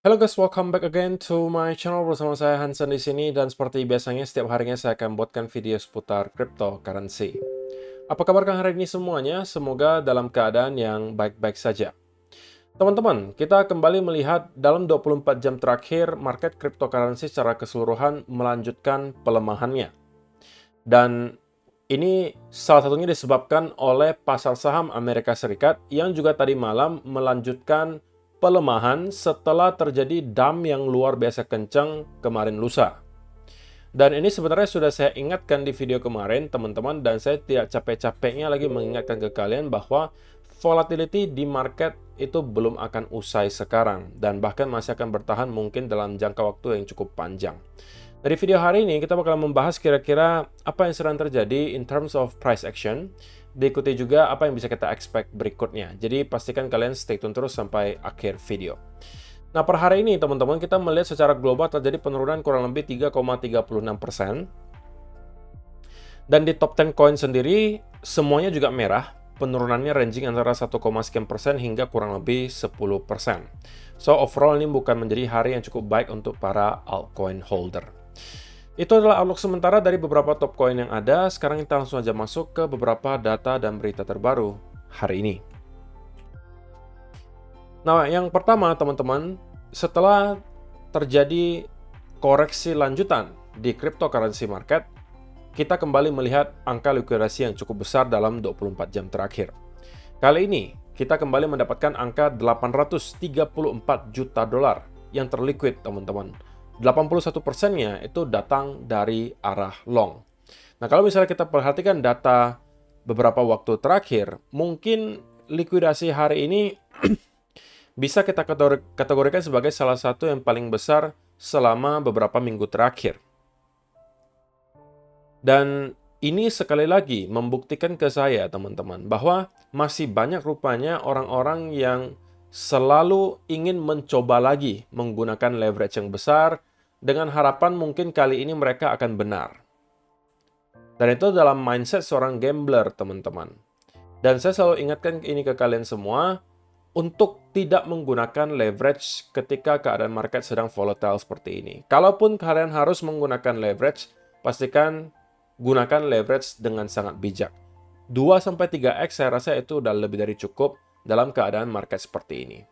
Halo guys, welcome back again to my channel bersama saya Hansen di sini dan seperti biasanya setiap harinya saya akan buatkan video seputar cryptocurrency. Apa kabar kalian hari ini semuanya? Semoga dalam keadaan yang baik-baik saja. Teman-teman, kita kembali melihat dalam 24 jam terakhir market cryptocurrency secara keseluruhan melanjutkan pelemahannya. Dan ini salah satunya disebabkan oleh pasar saham Amerika Serikat yang juga tadi malam melanjutkan pelemahan setelah terjadi dump yang luar biasa kencang kemarin lusa. Dan ini sebenarnya sudah saya ingatkan di video kemarin, teman-teman, dan saya tidak capek-capeknya lagi mengingatkan ke kalian bahwa volatility di market itu belum akan usai sekarang, dan bahkan masih akan bertahan mungkin dalam jangka waktu yang cukup panjang. Dari video hari ini, kita bakal membahas kira-kira apa yang sedang terjadi in terms of price action, diikuti juga apa yang bisa kita expect berikutnya. Jadi pastikan kalian stay tune terus sampai akhir video. Nah, per hari ini teman-teman kita melihat secara global terjadi penurunan kurang lebih 3,36%. Dan di top 10 coin sendiri semuanya juga merah. Penurunannya ranging antara 1, sekian persen hingga kurang lebih 10%. So overall ini bukan menjadi hari yang cukup baik untuk para altcoin holder. Itu adalah outlook sementara dari beberapa top coin yang ada. Sekarang kita langsung aja masuk ke beberapa data dan berita terbaru hari ini. Nah, yang pertama teman-teman, setelah terjadi koreksi lanjutan di cryptocurrency market, kita kembali melihat angka likuidasi yang cukup besar dalam 24 jam terakhir. Kali ini, kita kembali mendapatkan angka 834 juta dolar yang terliquid, teman-teman. 81%-nya itu datang dari arah long. Nah, kalau misalnya kita perhatikan data beberapa waktu terakhir, mungkin likuidasi hari ini bisa kita kategorikan sebagai salah satu yang paling besar selama beberapa minggu terakhir. Dan ini sekali lagi membuktikan ke saya, teman-teman, bahwa masih banyak rupanya orang-orang yang selalu ingin mencoba lagi menggunakan leverage yang besar dengan harapan mungkin kali ini mereka akan benar. Dan itu dalam mindset seorang gambler, teman-teman. Dan saya selalu ingatkan ini ke kalian semua untuk tidak menggunakan leverage ketika keadaan market sedang volatile seperti ini. Kalaupun kalian harus menggunakan leverage, pastikan gunakan leverage dengan sangat bijak. 2-3x saya rasa itu udah lebih dari cukup dalam keadaan market seperti ini.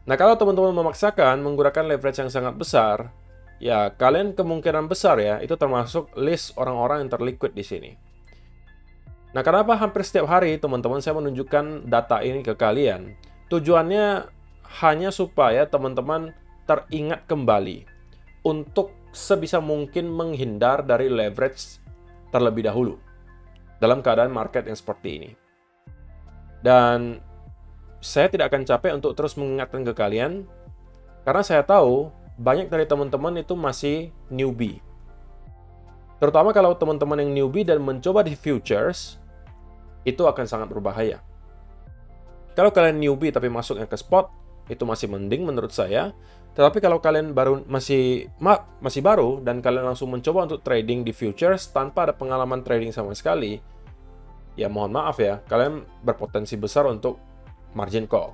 Nah, kalau teman-teman memaksakan menggunakan leverage yang sangat besar, ya kalian kemungkinan besar ya itu termasuk list orang-orang yang terliquid di sini. Nah, kenapa hampir setiap hari teman-teman saya menunjukkan data ini ke kalian? Tujuannya hanya supaya teman-teman teringat kembali untuk sebisa mungkin menghindar dari leverage terlebih dahulu dalam keadaan market yang seperti ini. Dan saya tidak akan capek untuk terus mengingatkan ke kalian, karena saya tahu banyak dari teman-teman itu masih newbie. Terutama kalau teman-teman yang newbie dan mencoba di futures, itu akan sangat berbahaya. Kalau kalian newbie tapi masuknya ke spot, itu masih mending menurut saya. Tetapi kalau kalian masih baru dan kalian langsung mencoba untuk trading di futures tanpa ada pengalaman trading sama sekali, ya mohon maaf ya, kalian berpotensi besar untuk margin call.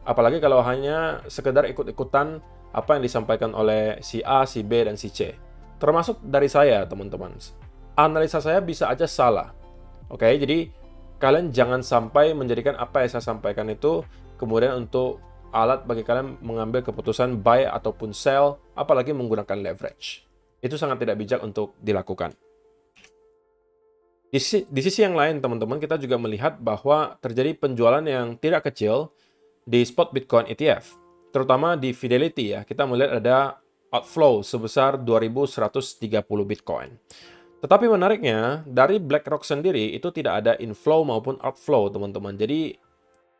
Apalagi kalau hanya sekedar ikut-ikutan apa yang disampaikan oleh si A, si B, dan si C. Termasuk dari saya, teman-teman. Analisa saya bisa aja salah. Oke, jadi kalian jangan sampai menjadikan apa yang saya sampaikan itu kemudian untuk alat bagi kalian mengambil keputusan buy ataupun sell, apalagi menggunakan leverage. Itu sangat tidak bijak untuk dilakukan. Di sisi yang lain, teman-teman, kita juga melihat bahwa terjadi penjualan yang tidak kecil di spot Bitcoin ETF. Terutama di Fidelity ya, kita melihat ada outflow sebesar 2.130 Bitcoin. Tetapi menariknya, dari BlackRock sendiri itu tidak ada inflow maupun outflow, teman-teman. Jadi,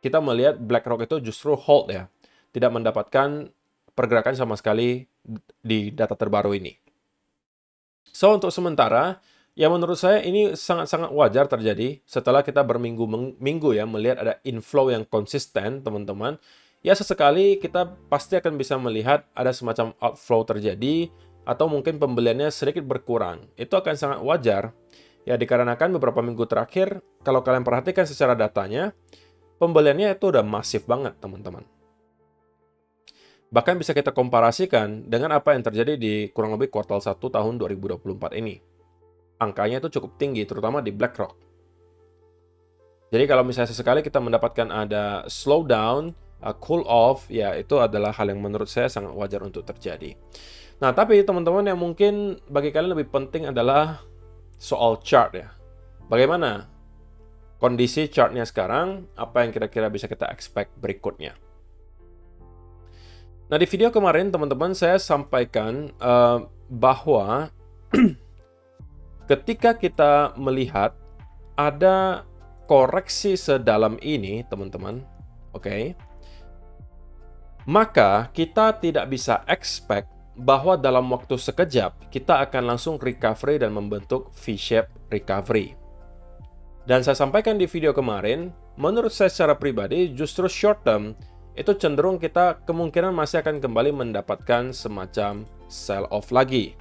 kita melihat BlackRock itu justru hold ya, tidak mendapatkan pergerakan sama sekali di data terbaru ini. So, untuk sementara, ya menurut saya ini sangat-sangat wajar terjadi setelah kita berminggu-minggu ya melihat ada inflow yang konsisten, teman-teman. Ya sesekali kita pasti akan bisa melihat ada semacam outflow terjadi atau mungkin pembeliannya sedikit berkurang. Itu akan sangat wajar. Ya dikarenakan beberapa minggu terakhir, kalau kalian perhatikan secara datanya, pembeliannya itu udah masif banget, teman-teman. Bahkan bisa kita komparasikan dengan apa yang terjadi di kurang lebih kuartal 1 tahun 2024 ini. Angkanya itu cukup tinggi, terutama di BlackRock. Jadi kalau misalnya sesekali kita mendapatkan ada slowdown, cool off, ya itu adalah hal yang menurut saya sangat wajar untuk terjadi. Nah, tapi teman-teman yang mungkin bagi kalian lebih penting adalah soal chart ya. Bagaimana kondisi chartnya sekarang, apa yang kira-kira bisa kita expect berikutnya. Nah, di video kemarin teman-teman saya sampaikan bahwa ketika kita melihat ada koreksi sedalam ini, teman-teman, oke, maka kita tidak bisa expect bahwa dalam waktu sekejap kita akan langsung recovery dan membentuk V-shape recovery. Dan saya sampaikan di video kemarin, menurut saya secara pribadi, justru short term, itu cenderung kita kemungkinan masih akan kembali mendapatkan semacam sell-off lagi.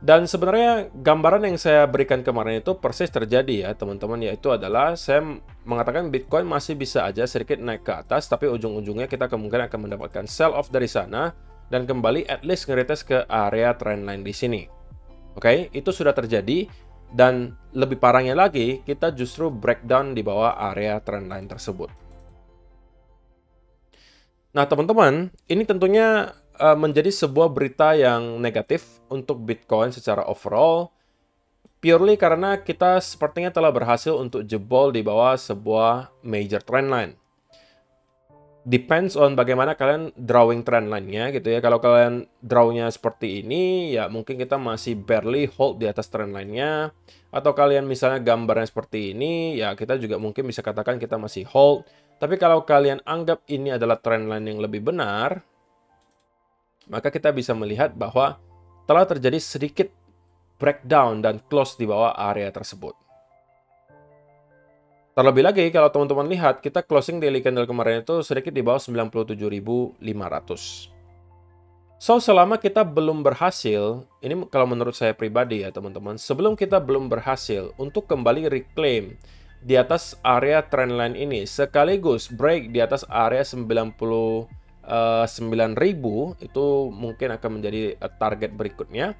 Dan sebenarnya gambaran yang saya berikan kemarin itu persis terjadi ya teman-teman, yaitu adalah saya mengatakan Bitcoin masih bisa aja sedikit naik ke atas, tapi ujung-ujungnya kita kemungkinan akan mendapatkan sell-off dari sana, dan kembali at least ngeretest ke area trendline di sini. Oke, itu sudah terjadi. Dan lebih parahnya lagi, kita justru breakdown di bawah area trendline tersebut. Nah, teman-teman, ini tentunya menjadi sebuah berita yang negatif untuk Bitcoin secara overall, purely karena kita sepertinya telah berhasil untuk jebol di bawah sebuah major trendline. Depends on bagaimana kalian drawing trendline-nya gitu ya. Kalau kalian draw-nya seperti ini, ya mungkin kita masih barely hold di atas trendline-nya. Atau kalian misalnya gambarnya seperti ini, ya kita juga mungkin bisa katakan kita masih hold. Tapi kalau kalian anggap ini adalah trendline yang lebih benar, maka kita bisa melihat bahwa telah terjadi sedikit breakdown dan close di bawah area tersebut. Terlebih lagi, kalau teman-teman lihat, kita closing daily candle kemarin itu sedikit di bawah 97.500. So, selama kita belum berhasil, ini kalau menurut saya pribadi ya teman-teman, sebelum kita belum berhasil untuk kembali reclaim di atas area trendline ini, sekaligus break di atas area 99.000, itu mungkin akan menjadi target berikutnya.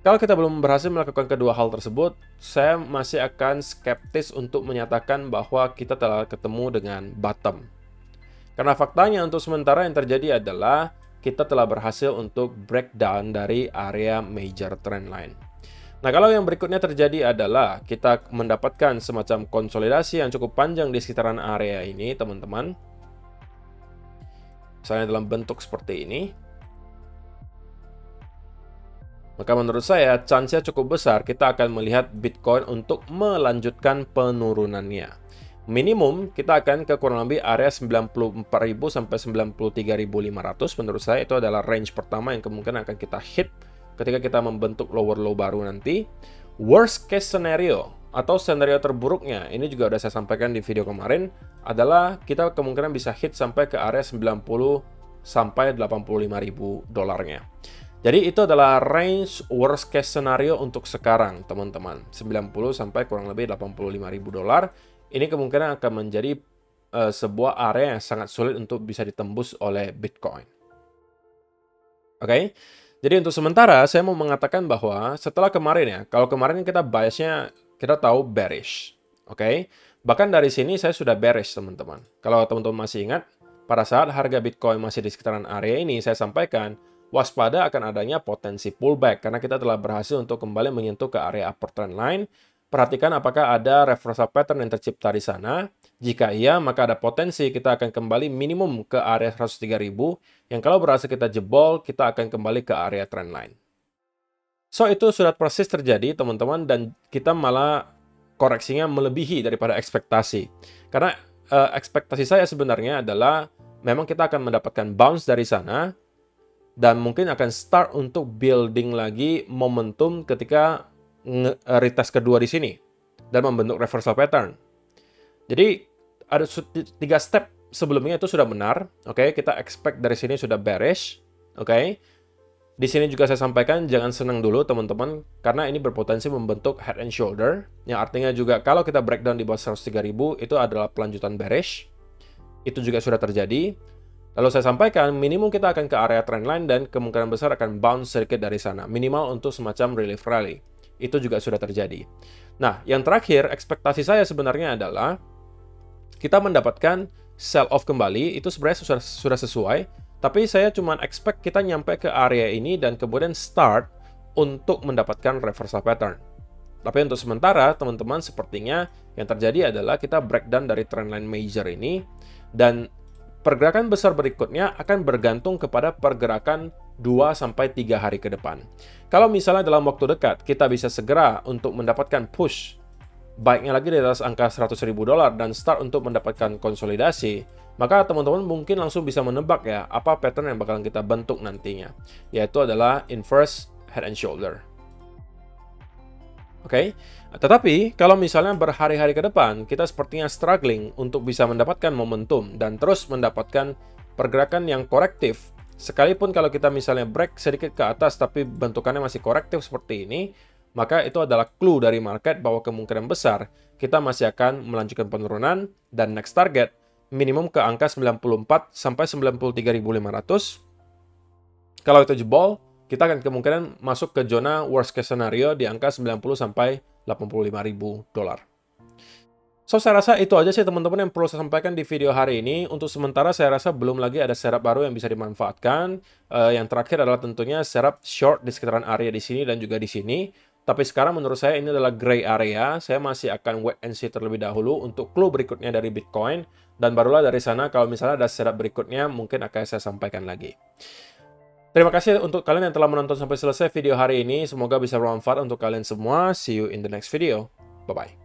Kalau kita belum berhasil melakukan kedua hal tersebut, saya masih akan skeptis untuk menyatakan bahwa kita telah ketemu dengan bottom. Karena faktanya untuk sementara yang terjadi adalah kita telah berhasil untuk breakdown dari area major trendline. Nah, kalau yang berikutnya terjadi adalah kita mendapatkan semacam konsolidasi yang cukup panjang di sekitaran area ini, teman-teman. Misalnya dalam bentuk seperti ini. Maka menurut saya, chance-nya cukup besar kita akan melihat Bitcoin untuk melanjutkan penurunannya. Minimum, kita akan ke kurang lebih area 94.000 sampai 93.500. Menurut saya, itu adalah range pertama yang kemungkinan akan kita hit ketika kita membentuk lower low baru nanti. Worst case scenario, atau skenario terburuknya, ini juga sudah saya sampaikan di video kemarin, adalah kita kemungkinan bisa hit sampai ke area 90 sampai 85.000 dolarnya. Jadi itu adalah range worst case scenario untuk sekarang, teman-teman. 90 sampai kurang lebih 85.000 dolar. Ini kemungkinan akan menjadi sebuah area yang sangat sulit untuk bisa ditembus oleh Bitcoin. Oke? Jadi untuk sementara, saya mau mengatakan bahwa setelah kemarin ya, kalau kemarin kita biasnya, kita tahu bearish. Oke? Bahkan dari sini saya sudah bearish, teman-teman. Kalau teman-teman masih ingat, pada saat harga Bitcoin masih di sekitaran area ini, saya sampaikan, waspada akan adanya potensi pullback karena kita telah berhasil untuk kembali menyentuh ke area upper trend line. Perhatikan apakah ada reversal pattern yang tercipta di sana. Jika iya, maka ada potensi kita akan kembali minimum ke area 103.000 yang kalau berhasil kita jebol, kita akan kembali ke area trend line. So, itu sudah persis terjadi, teman-teman, dan kita malah koreksinya melebihi daripada ekspektasi. Karena ekspektasi saya sebenarnya adalah memang kita akan mendapatkan bounce dari sana, dan mungkin akan start untuk building lagi momentum ketika retest kedua di sini dan membentuk reversal pattern. Jadi ada 3 step sebelumnya itu sudah benar. Oke, kita expect dari sini sudah bearish. Oke. Di sini juga saya sampaikan jangan senang dulu teman-teman karena ini berpotensi membentuk head and shoulder yang artinya juga kalau kita breakdown di bawah 103.000 itu adalah pelanjutan bearish. Itu juga sudah terjadi. Lalu saya sampaikan, minimum kita akan ke area trendline dan kemungkinan besar akan bounce sedikit dari sana, minimal untuk semacam relief rally. Itu juga sudah terjadi. Nah, yang terakhir, ekspektasi saya sebenarnya adalah kita mendapatkan sell off kembali, itu sebenarnya sudah sesuai, tapi saya cuma expect kita nyampe ke area ini dan kemudian start untuk mendapatkan reversal pattern. Tapi untuk sementara, teman-teman, sepertinya yang terjadi adalah kita breakdown dari trendline major ini, dan pergerakan besar berikutnya akan bergantung kepada pergerakan 2-3 hari ke depan. Kalau misalnya dalam waktu dekat, kita bisa segera untuk mendapatkan push, baiknya lagi di atas angka $100.000 dan start untuk mendapatkan konsolidasi, maka teman-teman mungkin langsung bisa menebak ya, apa pattern yang bakalan kita bentuk nantinya, yaitu adalah inverse head and shoulder. Oke, tetapi kalau misalnya berhari-hari ke depan, kita sepertinya struggling untuk bisa mendapatkan momentum dan terus mendapatkan pergerakan yang korektif. Sekalipun kalau kita misalnya break sedikit ke atas, tapi bentukannya masih korektif seperti ini, maka itu adalah clue dari market bahwa kemungkinan besar kita masih akan melanjutkan penurunan dan next target minimum ke angka 94 sampai 93.500. Kalau itu jebol, kita akan kemungkinan masuk ke zona worst case scenario di angka 90 sampai 85.000 dolar. So, saya rasa itu aja sih teman-teman yang perlu saya sampaikan di video hari ini. Untuk sementara saya rasa belum lagi ada setup baru yang bisa dimanfaatkan. Yang terakhir adalah tentunya setup short di sekitaran area di sini dan juga di sini. Tapi sekarang menurut saya ini adalah gray area. Saya masih akan wait and see terlebih dahulu untuk clue berikutnya dari Bitcoin. Dan barulah dari sana kalau misalnya ada setup berikutnya mungkin akan saya sampaikan lagi. Terima kasih untuk kalian yang telah menonton sampai selesai video hari ini. Semoga bisa bermanfaat untuk kalian semua. See you in the next video. Bye-bye.